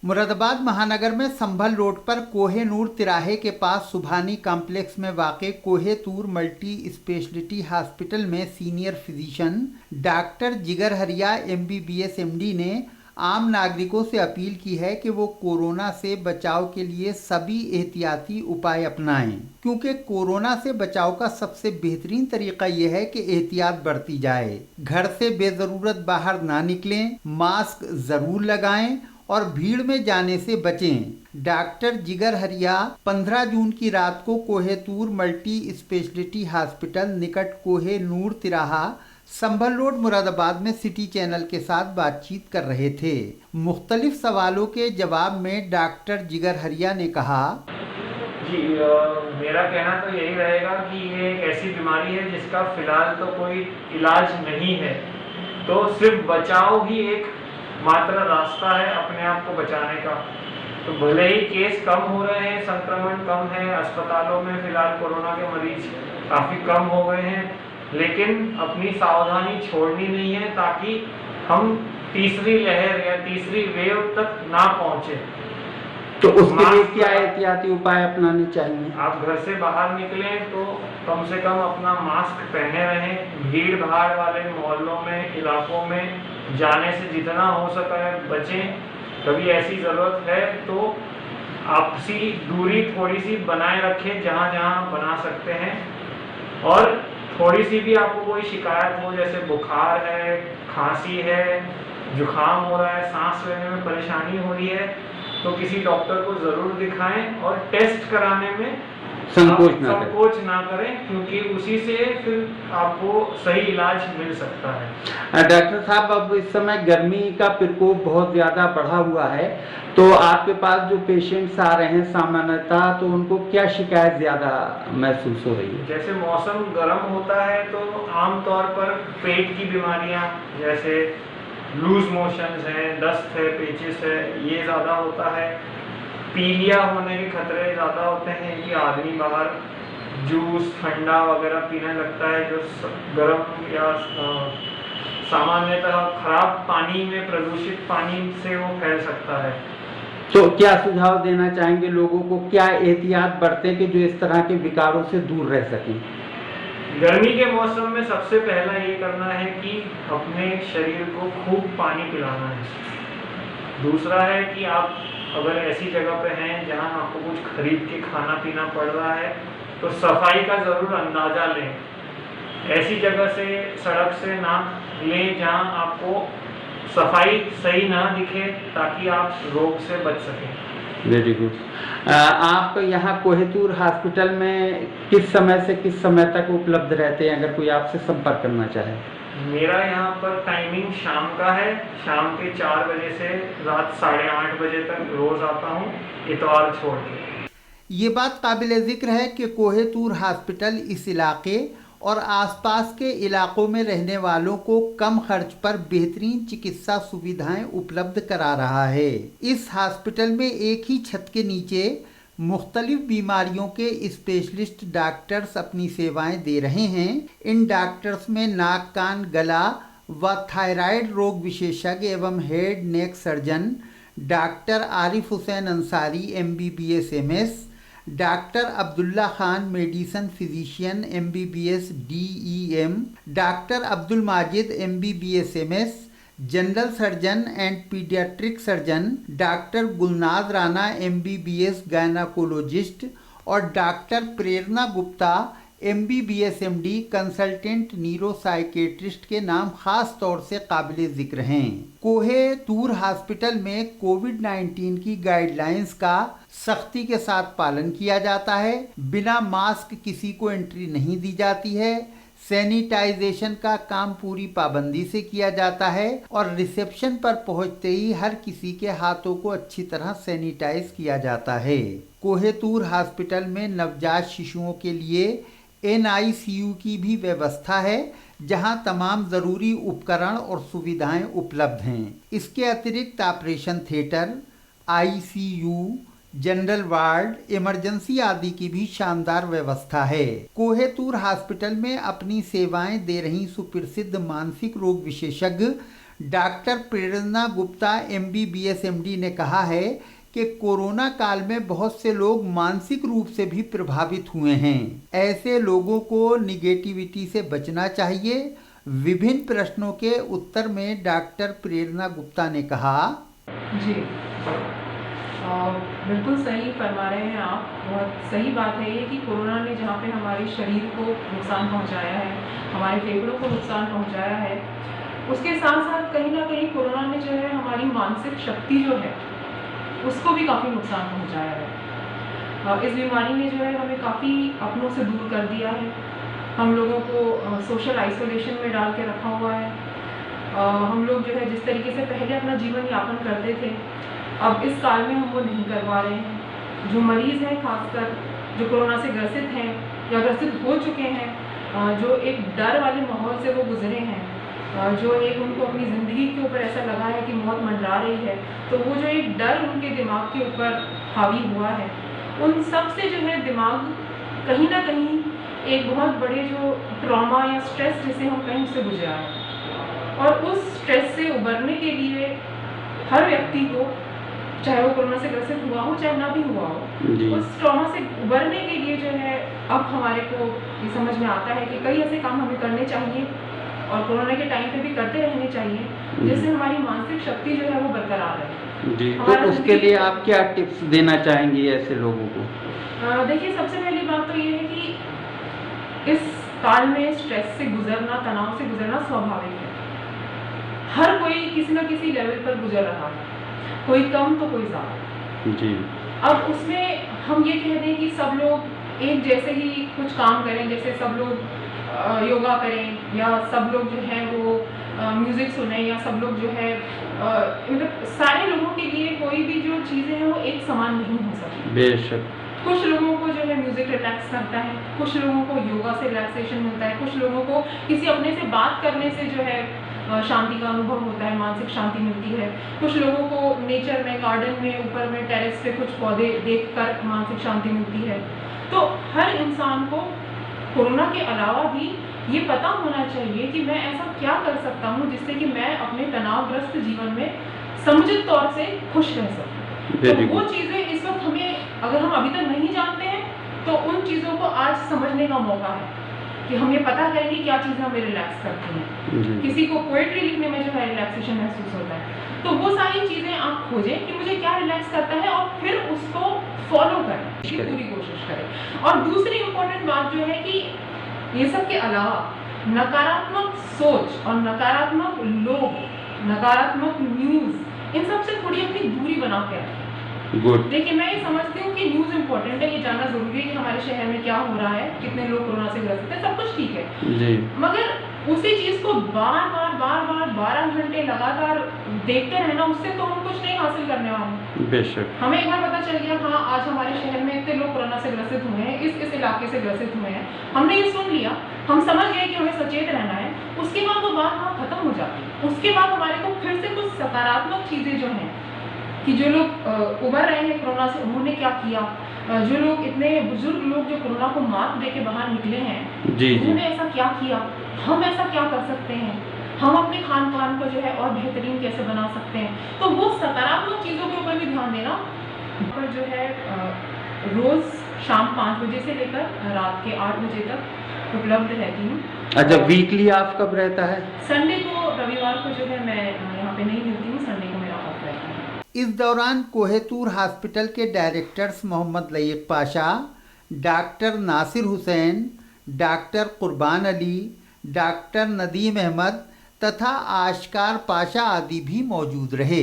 मुरादाबाद महानगर में संभल रोड पर कोहेनूर तिराहे के पास सुभानी कॉम्प्लेक्स में वाक़े कोहेतूर मल्टी स्पेशलिटी हॉस्पिटल में सीनियर फिजिशियन डॉक्टर जिगर हरिया MBBS MD ने आम नागरिकों से अपील की है कि वो कोरोना से बचाव के लिए सभी एहतियाती उपाय अपनाएं, क्योंकि कोरोना से बचाव का सबसे बेहतरीन तरीका यह है कि एहतियात बरती जाए। घर से बेजरूरत बाहर ना निकलें, मास्क जरूर लगाएं और भीड़ में जाने से बचें। डॉक्टर जिगर हरिया 15 जून की रात को कोहेतूर मल्टी स्पेशलिटी हॉस्पिटल निकट कोहेनूर तिराहा संभल रोड मुरादाबाद में सिटी चैनल के साथ बातचीत कर रहे थे। मुख्तलिफ सवालों के जवाब में डॉक्टर जिगर हरिया ने कहा, जी मेरा कहना तो यही रहेगा कि ये एक ऐसी बीमारी है जिसका फिलहाल तो कोई इलाज नहीं है, तो सिर्फ बचाव ही एक मात्र रास्ता है अपने आप को बचाने का। तो भले ही केस कम हो रहे हैं, संक्रमण कम है, अस्पतालों में फिलहाल कोरोना के मरीज काफ़ी कम हो गए हैं, लेकिन अपनी सावधानी छोड़नी नहीं है ताकि हम तीसरी लहर या तीसरी वेव तक ना पहुंचे। तो उसके लिए क्या एहतियाती उपाय अपनाने चाहिए? आप घर से बाहर निकलें तो कम से कम अपना मास्क पहने रहें। भीड़ भाड़ वाले मोहल्लों में, इलाकों में जाने से जितना हो सका है बचें। कभी ऐसी ज़रूरत है तो आपसी दूरी थोड़ी सी बनाए रखें जहाँ जहाँ बना सकते हैं। और थोड़ी सी भी आपको कोई शिकायत हो, जैसे बुखार है, खांसी है, जुकाम हो रहा है, सांस लेने में परेशानी हो रही है, तो किसी डॉक्टर को ज़रूर दिखाएं और टेस्ट कराने में संकोच ना करें, क्योंकि उसी से फिर आपको सही इलाज मिल सकता है। डॉक्टर साहब, अब इस समय गर्मी का प्रकोप बहुत ज़्यादा बढ़ा हुआ है, तो आपके पास जो पेशेंट्स आ रहे हैं सामान्यतः, तो उनको क्या शिकायत ज़्यादा महसूस हो रही है? जैसे मौसम गर्म होता है तो आमतौर पर पेट की बीमारियां जैसे लूज मोशंस हैं, दस्त है, पेचिस है, ये ज़्यादा होता है। पीलिया होने के खतरे ज़्यादा होते हैं कि आदमी बाहर जूस ठंडा वगैरह पीने लगता है, जो गर्म या सामान्यतः खराब पानी में, प्रदूषित पानी से वो फैल सकता है। तो क्या सुझाव देना चाहेंगे लोगों को, क्या एहतियात बरतें कि जो इस तरह के विकारों से दूर रह सकें? गर्मी के मौसम में सबसे पहला ये करना है कि अपने शरीर को खूब पानी पिलाना है। दूसरा है कि आप अगर ऐसी जगह पे हैं जहां आपको कुछ खरीद के खाना पीना पड़ रहा है तो सफाई का ज़रूर अंदाज़ा लें। ऐसी जगह से, सड़क से ना लें जहां आपको सफाई सही ना दिखे, ताकि आप रोग से बच सकें। Very good. आप यहाँ कोहेतूर हॉस्पिटल में किस समय से किस समय तक उपलब्ध रहते हैं, अगर कोई आपसे संपर्क करना चाहे? मेरा यहाँ पर टाइमिंग शाम का है, शाम के 4 बजे से रात 8:30 बजे तक रोज आता हूँ, इतवार छोड़ के। ये बात काबिल जिक्र है कि कोहेतूर हॉस्पिटल इस इलाके और आसपास के इलाकों में रहने वालों को कम खर्च पर बेहतरीन चिकित्सा सुविधाएं उपलब्ध करा रहा है। इस हॉस्पिटल में एक ही छत के नीचे मुख्तलिफ बीमारियों के स्पेशलिस्ट डॉक्टर्स अपनी सेवाएं दे रहे हैं। इन डॉक्टर्स में नाक कान गला व थायराइड रोग विशेषज्ञ एवं head neck surgeon doctor Arif Hussain Ansari MBBS MS, doctor Abdullah Khan medicine physician MBBS DEM, doctor Abdul Majid MBBS MS, general surgeon and paediatric surgeon doctor Gulnaz Rana MBBS gynaecologist और doctor Prerna Gupta MBBS MD consultant neuropsychiatrist के नाम खास तौर से काबिल जिक्र हैं। कोहेतूर हॉस्पिटल में कोविड-19 की गाइडलाइंस का सख्ती के साथ पालन किया जाता है। बिना मास्क किसी को एंट्री नहीं दी जाती है। सैनिटाइजेशन का काम पूरी पाबंदी से किया जाता है और रिसेप्शन पर पहुंचते ही हर किसी के हाथों को अच्छी तरह सैनिटाइज किया जाता है। कोहेतूर हॉस्पिटल में नवजात शिशुओं के लिए NICU की भी व्यवस्था है, जहां तमाम ज़रूरी उपकरण और सुविधाएं उपलब्ध हैं। इसके अतिरिक्त operation theatre, ICU, general ward, emergency आदि की भी शानदार व्यवस्था है। कोहेतूर हॉस्पिटल में अपनी सेवाएं दे रही सुप्रसिद्ध मानसिक रोग विशेषज्ञ doctor Prerna Gupta MBBS MD ने कहा है कि कोरोना काल में बहुत से लोग मानसिक रूप से भी प्रभावित हुए हैं। ऐसे लोगों को निगेटिविटी से बचना चाहिए। विभिन्न प्रश्नों के उत्तर में डॉक्टर प्रेरणा गुप्ता ने कहा, जी बिल्कुल सही फरमा रहे हैं आप। बहुत सही बात है ये कि कोरोना ने जहाँ पे हमारे शरीर को नुकसान पहुँचाया है, हमारे फेफड़ों को नुकसान पहुँचाया है, उसके साथ साथ कहीं ना कहीं कोरोना ने जो है हमारी मानसिक शक्ति जो है उसको भी काफ़ी नुकसान पहुँचाया है। इस बीमारी ने जो है हमें काफ़ी अपनों से दूर कर दिया है, हम लोगों को सोशल आइसोलेशन में डाल के रखा हुआ है। हम लोग जो है जिस तरीके से पहले अपना जीवन यापन करते थे, अब इस काल में हम वो नहीं कर पा रहे हैं। जो मरीज़ हैं, खासकर जो कोरोना से ग्रसित हैं या ग्रसित हो चुके हैं, जो एक डर वाले माहौल से वो गुजरे हैं, जो एक उनको अपनी ज़िंदगी के ऊपर ऐसा लगा है कि मौत मंडरा रही है, तो वो जो एक डर उनके दिमाग के ऊपर हावी हुआ है, उन सब से जो है दिमाग कहीं ना कहीं एक बहुत बड़े जो ट्रॉमा या स्ट्रेस जिसे हम कहीं से गुजरा है। और उस स्ट्रेस से उबरने के लिए हर व्यक्ति को, चाहे वो कोरोना से ग्रसित हुआ हो चाहे ना भी हुआ हो, उस ट्रॉमा से उबरने के लिए जो है अब हमारे को ये समझ में आता है कि कई ऐसे काम हमें करने चाहिए और कोरोना के टाइम पे भी करते रहने चाहिए, जिससे हमारी मानसिक शक्ति जो है वो बरकरार रहे। जी, तो उसके लिए आप क्या टिप्स देना चाहेंगी ऐसे लोगों को? देखिए, सबसे पहली बात तो ये है कि इस काल में स्ट्रेस से गुजरना, तनाव से गुजरना स्वाभाविक है। हर कोई किसी न किसी लेवल पर गुजर रहा है, कोई कम तो कोई ज़्यादा। जी। अब उसमें हम ये कह दें कि सब लोग एक जैसे ही कुछ काम करें, जैसे सब लोग योगा करें या सब लोग जो है वो म्यूज़िक सुने या सब लोग जो है मतलब सारे लोगों के लिए कोई भी जो चीज़ें हैं वो एक समान नहीं हो सकती। बेशक। कुछ लोगों को जो है म्यूज़िक रिलैक्स करता है, कुछ लोगों को योगा से रिलैक्सेशन मिलता है, कुछ लोगों को किसी अपने से बात करने से जो है शांति का अनुभव होता है, मानसिक शांति मिलती है। कुछ लोगों को नेचर में, गार्डन में, ऊपर में टेरेस पे कुछ पौधे देखकर मानसिक शांति मिलती है। तो हर इंसान को कोरोना के अलावा भी ये पता होना चाहिए कि मैं ऐसा क्या कर सकता हूँ जिससे कि मैं अपने तनावग्रस्त जीवन में समुचित तौर से खुश रह सकूँ। तो वो चीज़ें इस वक्त हमें, अगर हम अभी तक नहीं जानते हैं, तो उन चीज़ों को आज समझने का मौका है कि हम ये पता करें कि क्या चीज़ें हमें रिलैक्स करती हैं। किसी को पोएट्री लिखने में जो है रिलैक्सेशन महसूस होता है, तो वो सारी चीज़ें आप खोजें कि मुझे क्या रिलैक्स करता है और फिर उसको फॉलो करें, इसकी पूरी कोशिश करें। और दूसरी इम्पोर्टेंट बात जो है कि ये सब के अलावा नकारात्मक सोच और नकारात्मक लोग, नकारात्मक न्यूज़, इन सब से थोड़ी अपनी दूरी बना के रखें। देखिए, मैं ये समझती हूँ कि न्यूज़ इम्पोर्टेंट है, ये जानना ज़रूरी है कि हमारे शहर में क्या हो रहा है, कितने लोग कोरोना से ग्रसित हैं, सब कुछ ठीक है जी। मगर उसी चीज़ को बार बार 12 घंटे लगातार देखते रहना, उससे तो हम कुछ नहीं हासिल करने वाले। बेशक। हमें एक बार पता चल गया, हाँ आज हमारे शहर में इतने लोग कोरोना से ग्रसित हुए हैं, इस इलाके से ग्रसित हुए हैं, हमने ये सुन लिया, हम समझ गए कि हमें सचेत रहना है। उसके बाद वो बात वहाँ खत्म हो जाती है। उसके बाद हमारे को फिर से कुछ सकारात्मक चीज़ें जो हैं कि जो लोग उभर रहे हैं कोरोना से, उन्होंने क्या किया, जो लोग इतने बुजुर्ग लोग जो कोरोना को मात दे के बाहर निकले हैं, उन्होंने ऐसा क्या किया, हम ऐसा क्या कर सकते हैं, हम अपने खान पान को जो है और बेहतरीन कैसे बना सकते हैं। तो वो सकारात्मक चीज़ों के ऊपर भी ध्यान देना। पर जो है रोज़ शाम 5 बजे से लेकर रात के 8 बजे तक उपलब्ध रहती हूँ। अच्छा, वीकली आप कब रहता है? संडे को, रविवार को जो है मैं यहाँ पे नहीं मिलती हूँ, संडे को मेरा ऑफ रहता है। इस दौरान कोहेतूर हॉस्पिटल के directors Mohammed Laiq Pasha, doctor Nasir Hussain, doctor Qurban Ali, doctor Nadeem Ahmad तथा आशकार पाशा आदि भी मौजूद रहे।